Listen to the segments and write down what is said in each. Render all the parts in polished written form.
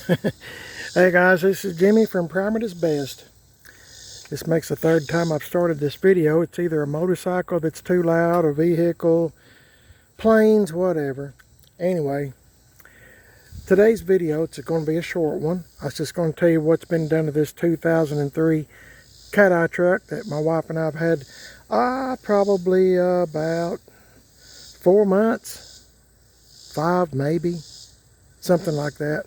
Hey guys, this is Jimmy from Primoris Best. This makes the third time I've started this video. It's either a motorcycle that's too loud, a vehicle, planes, whatever. Anyway, today's video, it's going to be a short one. I was just going to tell you what's been done to this 2003 CatEye truck that my wife and I have had probably about 4 months, 5 maybe, something like that.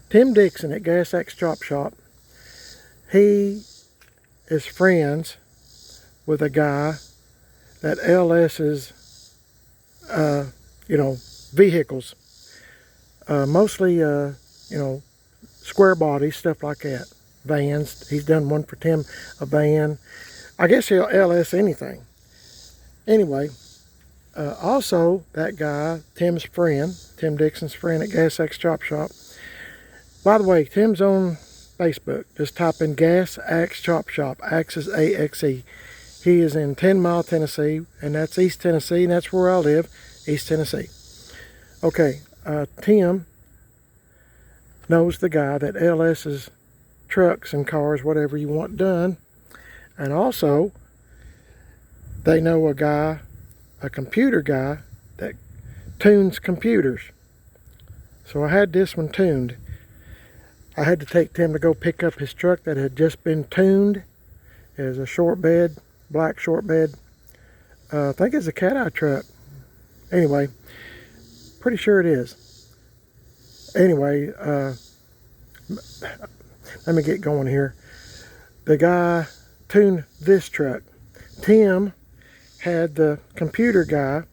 Tim Dixon at CatEye Chop Shop, he is friends with a guy that LS's, vehicles, mostly, square bodies, stuff like that, vans. He's done one for Tim, a van. I guess he'll LS anything. Anyway, also that guy, Tim's friend, Tim Dixon's friend at CatEye Chop Shop. By the way, Tim's on Facebook. Just type in CatEye Chop Shop. Axe is A-X-E. He is in 10 Mile, Tennessee, and that's East Tennessee, and that's where I live, East Tennessee. Okay, Tim knows the guy that LS's trucks and cars, whatever you want done. And also, they know a guy, a computer guy, that tunes computers. So I had this one tuned. I had to take Tim to go pick up his truck that had just been tuned. It was a short bed, black short bed. I think it's a CatEye truck. Anyway, pretty sure it is. Anyway, let me get going here. The guy tuned this truck. Tim had the computer guy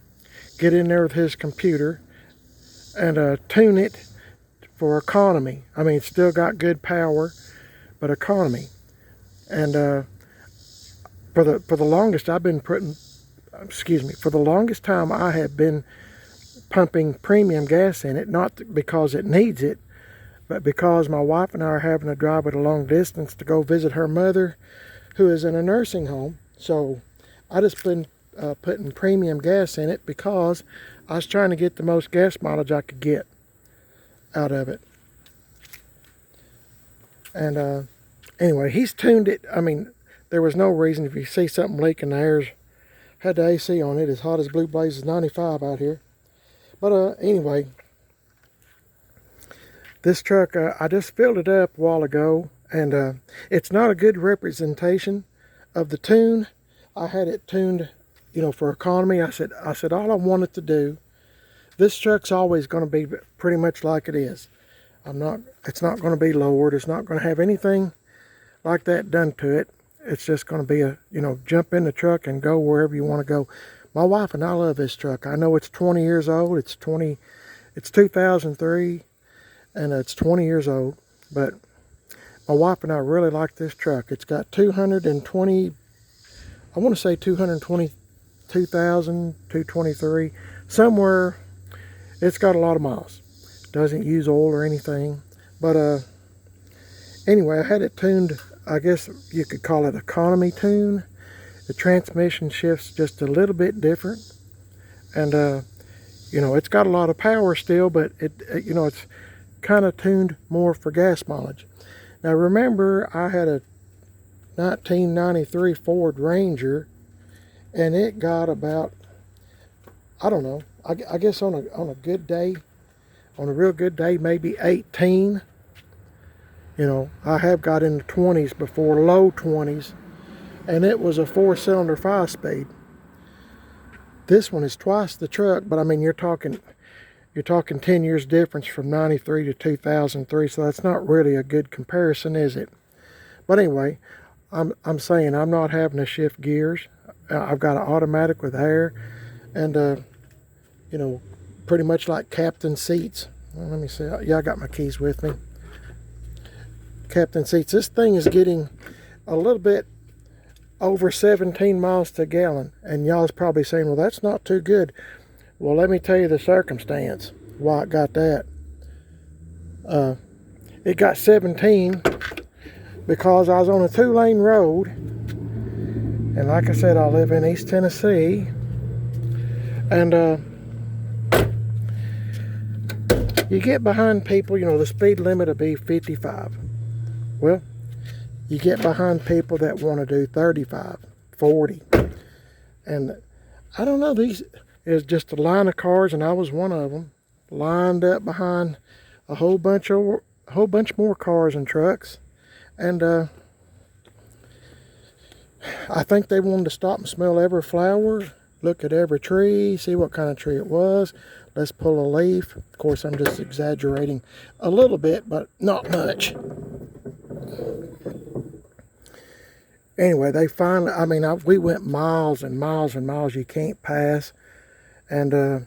get in there with his computer and tune it for economy. I mean, it's still got good power, but economy. And for the longest I've been putting, for the longest time I have been pumping premium gas in it, not because it needs it, but because my wife and I are having to drive it a long distance to go visit her mother, who is in a nursing home. So I just been putting premium gas in it because I was trying to get the most gas mileage I could get out of it. And anyway, he's tuned it. I mean, there was no reason. If you see something leaking, the air's had the AC on it. As hot as blue blazes 95 out here. But anyway, this truck, I just filled it up a while ago, and it's not a good representation of the tune. I had it tuned, for economy. I said all I want it to do. This truck's always going to be pretty much like it is. It's not going to be lowered. It's not going to have anything like that done to it. It's just going to be jump in the truck and go wherever you want to go. My wife and I love this truck. I know it's 20 years old. It's 2003, and it's 20 years old. But my wife and I really like this truck. It's got 220, I want to say 222,000, 223, somewhere. It's got a lot of miles. Doesn't use oil or anything. But anyway, I had it tuned, I guess you could call it economy tune. The transmission shifts just a little bit different. And, it's got a lot of power still, but it's kind of tuned more for gas mileage. Now remember, I had a 1993 Ford Ranger, and it got about, I don't know, I guess on a good day, on a real good day, maybe 18. I have got in the 20s before, low 20s, and it was a 4-cylinder 5-speed. This one is twice the truck, but I mean, you're talking 10 years difference from 93 to 2003, so that's not really a good comparison, is it? But anyway, I'm saying I'm not having to shift gears. I've got an automatic with air, and pretty much like captain seats. Well, let me see. Yeah, I got my keys with me. Captain seats. This thing is getting a little bit over 17 miles to a gallon. And y'all's probably saying, well, that's not too good. Well, let me tell you the circumstance why it got that. It got 17 because I was on a 2-lane road. And like I said, I live in East Tennessee. And You get behind people, you know, the speed limit will be 55. Well, you get behind people that want to do 35, 40. And I don't know, these is just a line of cars, and I was one of them, lined up behind a whole bunch more cars and trucks. And I think they wanted to stop and smell every flower, look at every tree, see what kind of tree it was. Let's pull a leaf. Of course, I'm just exaggerating a little bit, but not much. Anyway, they finally, I mean, we went miles and miles and miles you can't pass. And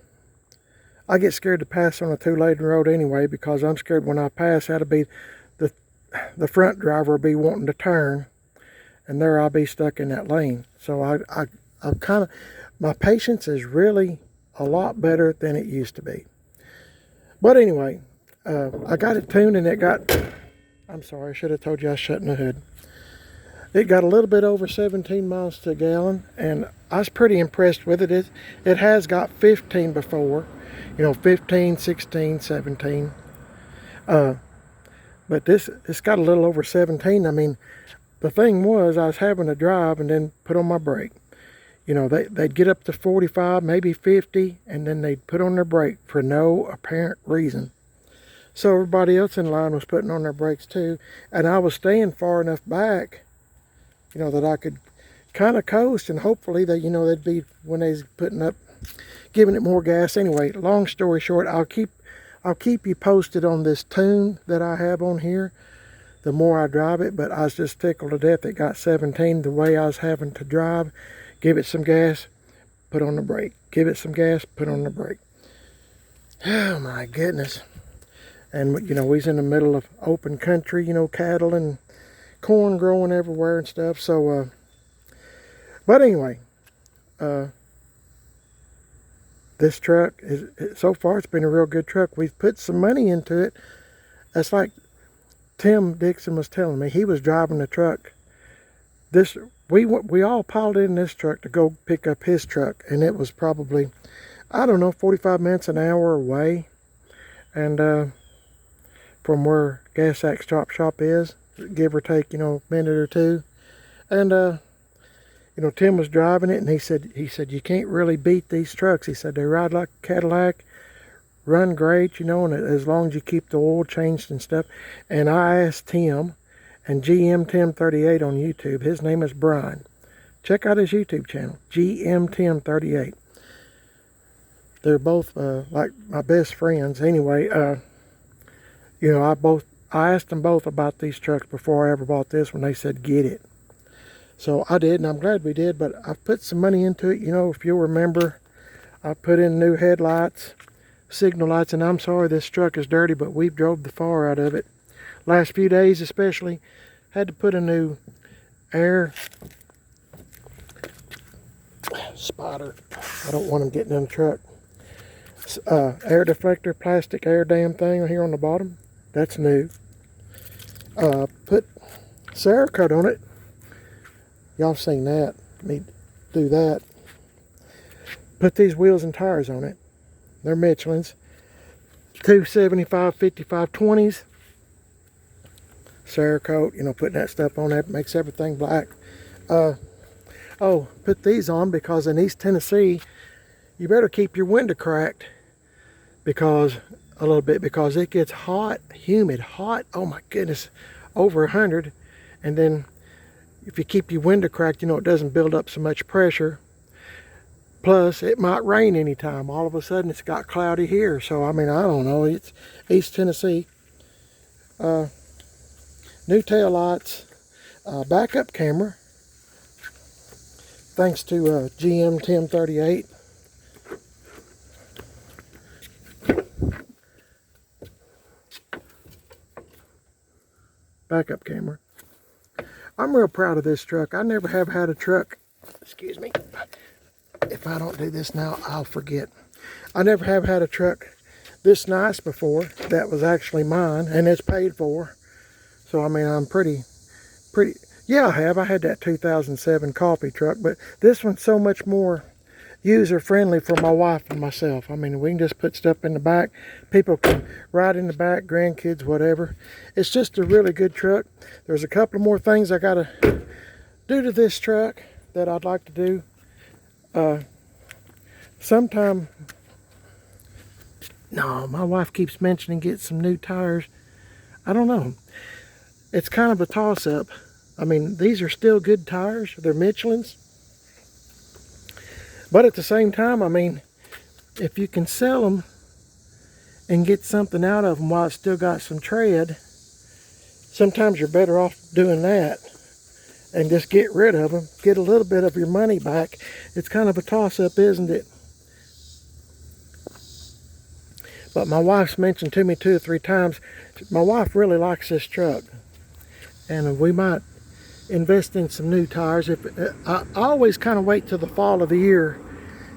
I get scared to pass on a two-lane road anyway, because I'm scared when I pass, that'll be the front driver will be wanting to turn, and there I'll be stuck in that lane. So I'm kind of, my patience is really a lot better than it used to be. But anyway, I got it tuned, and it got, I'm sorry, I should have told you I was shutting the hood. It got a little bit over 17 miles to a gallon, and I was pretty impressed with it. It has got 15 before, you know, 15, 16, 17. But it's got a little over 17. I mean, the thing was, I was having to drive and then put on my brake. You know, they'd get up to 45, maybe 50, and then they'd put on their brake for no apparent reason. So everybody else in line was putting on their brakes too, and I was staying far enough back, you know, that I could kind of coast, and hopefully they, you know, they'd be, when they's putting up, giving it more gas. Anyway, long story short, I'll keep you posted on this tune that I have on here the more I drive it. But I was just tickled to death it got 17 the way I was having to drive. Give it some gas, put on the brake. Give it some gas, put on the brake. Oh my goodness. And you know, we's in the middle of open country, you know, cattle and corn growing everywhere and stuff. So but anyway, this truck is, so far it's been a real good truck. We've put some money into it. That's like Tim Dixon was telling me. He was driving the truck. We all piled in this truck to go pick up his truck, and it was probably, I don't know, 45 minutes, an hour away, and from where Gas Axe Chop Shop is, give or take, you know, a minute or two. And you know, Tim was driving it, and he said you can't really beat these trucks. He said they ride like a Cadillac, run great, you know, and as long as you keep the oil changed and stuff. And I asked Tim, and GM Tim 38 on YouTube. His name is Brian. Check out his YouTube channel, GM Tim 38. They're both like my best friends. Anyway, you know, I asked them both about these trucks before I ever bought this one. They said get it. So I did, and I'm glad we did. But I put some money into it. You know, if you'll remember, I put in new headlights, signal lights, and I'm sorry this truck is dirty, but we've drove the far out of it. Last few days especially, had to put a new air spotter. I don't want them getting in the truck. Air deflector, plastic air dam thing here on the bottom. That's new. Put Cerakote on it. Y'all seen that. Me do that. Put these wheels and tires on it. They're Michelin's. 275 55 20s. Cerakote, you know, putting that stuff on there makes everything black. Oh, put these on because in East Tennessee, you better keep your window cracked because it gets hot, humid, hot. Oh my goodness, over 100. And then if you keep your window cracked, you know, it doesn't build up so much pressure. Plus, it might rain anytime. All of a sudden, it's got cloudy here. So, I mean, I don't know. It's East Tennessee. New tail lights. Backup camera. Thanks to GM Tim 38. Backup camera. I'm real proud of this truck. I never have had a truck. Excuse me. If I don't do this now, I'll forget. I never have had a truck this nice before that was actually mine, and it's paid for. So, I mean, I'm pretty, yeah, I have. I had that 2007 coffee truck, but this one's so much more user friendly for my wife and myself. I mean, we can just put stuff in the back. People can ride in the back, grandkids, whatever. It's just a really good truck. There's a couple more things I got to do to this truck that I'd like to do. Sometime, no, my wife keeps mentioning get some new tires. I don't know. It's kind of a toss-up. I mean, these are still good tires. They're Michelin's. But at the same time, I mean, if you can sell them and get something out of them while it's still got some tread, sometimes you're better off doing that and just get rid of them, get a little bit of your money back. It's kind of a toss-up, isn't it? But my wife's mentioned to me 2 or 3 times, my wife really likes this truck. And we might invest in some new tires. I always kind of wait till the fall of the year,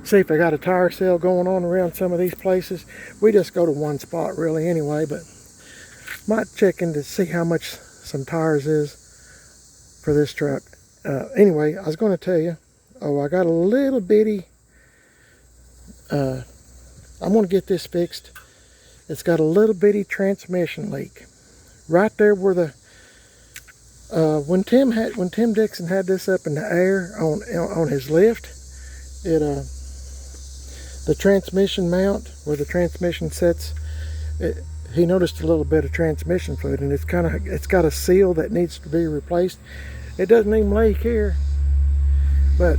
see if they got a tire sale going on around some of these places. We just go to one spot really anyway, but might check in to see how much some tires is for this truck. Anyway, I was going to tell you, I got a little bitty, I'm going to get this fixed. It's got a little bitty transmission leak right there where the when Tim Dixon had this up in the air on his lift, the transmission mount where the transmission sets, he noticed a little bit of transmission fluid, and it's got a seal that needs to be replaced. It doesn't even leak here, but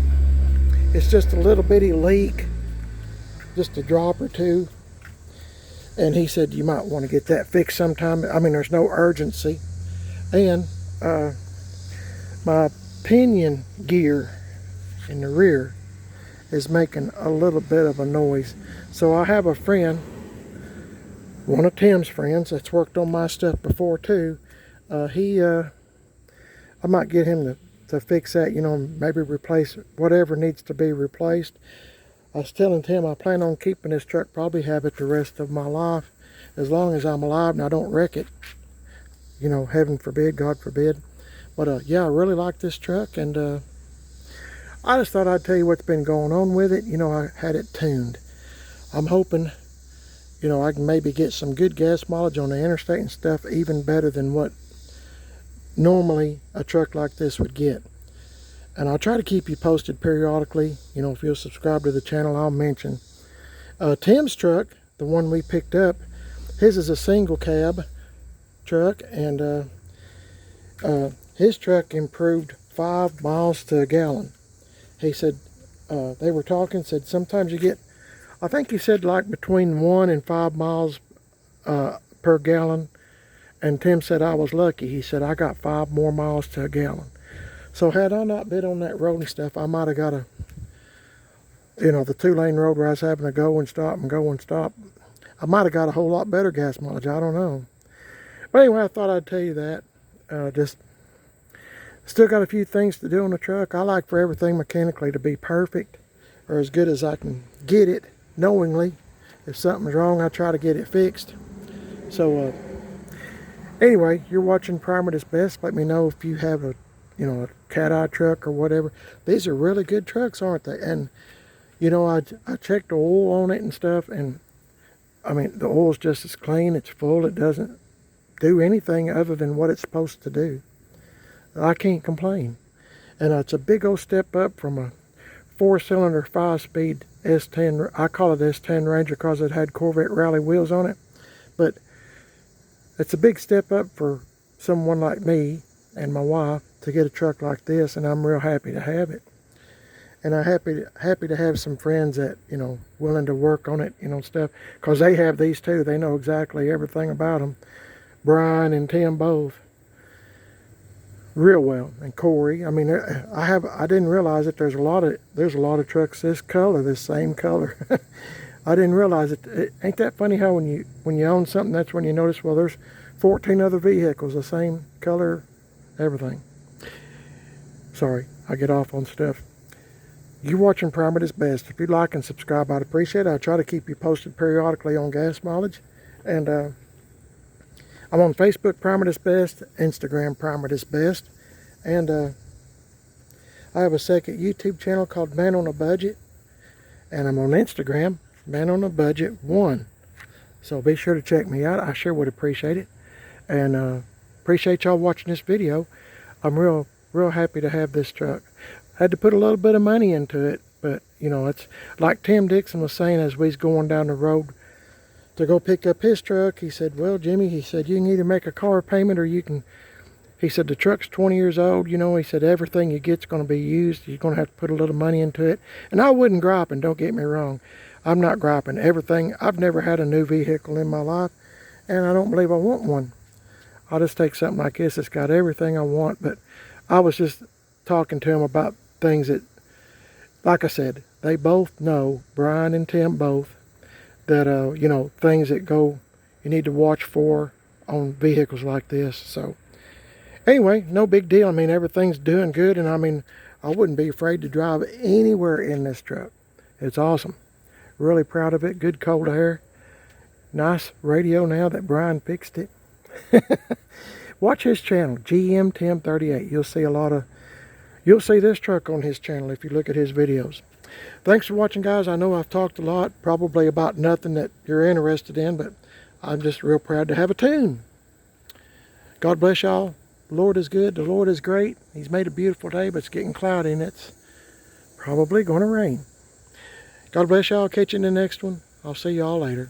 it's just a little bitty leak, just a drop or two. And he said you might want to get that fixed sometime. I mean, there's no urgency. And my pinion gear in the rear is making a little bit of a noise. So I have a friend, one of Tim's friends that's worked on my stuff before too. I might get him to fix that, you know, maybe replace whatever needs to be replaced. I was telling Tim I plan on keeping this truck, probably have it the rest of my life, as long as I'm alive and I don't wreck it. You know, heaven forbid, God forbid. But yeah, I really like this truck, and I just thought I'd tell you what's been going on with it. You know, I had it tuned. I'm hoping, you know, I can maybe get some good gas mileage on the interstate and stuff, even better than what normally a truck like this would get. And I'll try to keep you posted periodically. You know, if you'll subscribe to the channel, I'll mention. Tim's truck, the one we picked up, his is a single cab truck, and his truck improved 5 miles to a gallon. He said, they were talking, said sometimes you get, I think he said like between 1 and 5 miles per gallon. And Tim said I was lucky. He said I got 5 more miles to a gallon. So had I not been on that road and stuff, I might have got a, you know, the 2-lane road where I was having to go and stop and go and stop. I might have got a whole lot better gas mileage. I don't know. But anyway, I thought I'd tell you that. Just still got a few things to do on the truck. I like for everything mechanically to be perfect, or as good as I can get it, knowingly. If something's wrong, I try to get it fixed. So anyway, you're watching Primer at its Best. Let me know if you have a, you know, a CatEye truck or whatever. These are really good trucks, aren't they? And you know, I checked the oil on it and stuff, and I mean, the oil's just as clean. It's full. It doesn't do anything other than what it's supposed to do. I can't complain. And it's a big old step up from a 4-cylinder 5-speed S10. I call it S10 Ranger because it had Corvette rally wheels on it. But it's a big step up for someone like me and my wife to get a truck like this, and I'm real happy to have it. And I'm happy to have some friends that, you know, willing to work on it, you know, stuff, because they have these too. They know exactly everything about them. Brian and Tim both real well, and Corey. I mean, I didn't realize that there's a lot of trucks this color, this same color. I didn't realize it. Ain't that funny how when you own something, that's when you notice, well, there's 14 other vehicles the same color, everything. Sorry, I get off on stuff. You're watching Primer at its Best. If you'd like and subscribe, I'd appreciate it. I try to keep you posted periodically on gas mileage. And I'm on Facebook, Primer at its Best, Instagram, Primer at its Best. And I have a second YouTube channel called Man on a Budget. And I'm on Instagram, Man on a Budget 1. So be sure to check me out. I sure would appreciate it. And appreciate y'all watching this video. I'm real happy to have this truck. Had to put a little bit of money into it, but you know, it's like Tim Dixon was saying as we was going down the road to go pick up his truck. He said, well, Jimmy, he said, you can either make a car payment or you can, he said, the truck's 20 years old, you know, he said, everything you get's going to be used. You're going to have to put a little money into it. And I wouldn't gripe, and don't get me wrong. I'm not griping. Everything, I've never had a new vehicle in my life, and I don't believe I want one. I'll just take something like this. It's got everything I want, but I was just talking to him about things that, like I said, they both know, Brian and Tim both, that, you know, things that you need to watch for on vehicles like this. So anyway, no big deal. I mean, everything's doing good, and I mean, I wouldn't be afraid to drive anywhere in this truck. It's awesome. Really proud of it. Good cold air. Nice radio now that Brian fixed it. Watch his channel, GM Tim 38. You'll see this truck on his channel if you look at his videos. Thanks for watching, guys. I know I've talked a lot, probably about nothing that you're interested in, but I'm just real proud to have a tune. God bless y'all. The Lord is good. The Lord is great. He's made a beautiful day, but it's getting cloudy, and it's probably going to rain. God bless y'all. Catch you in the next one. I'll see y'all later.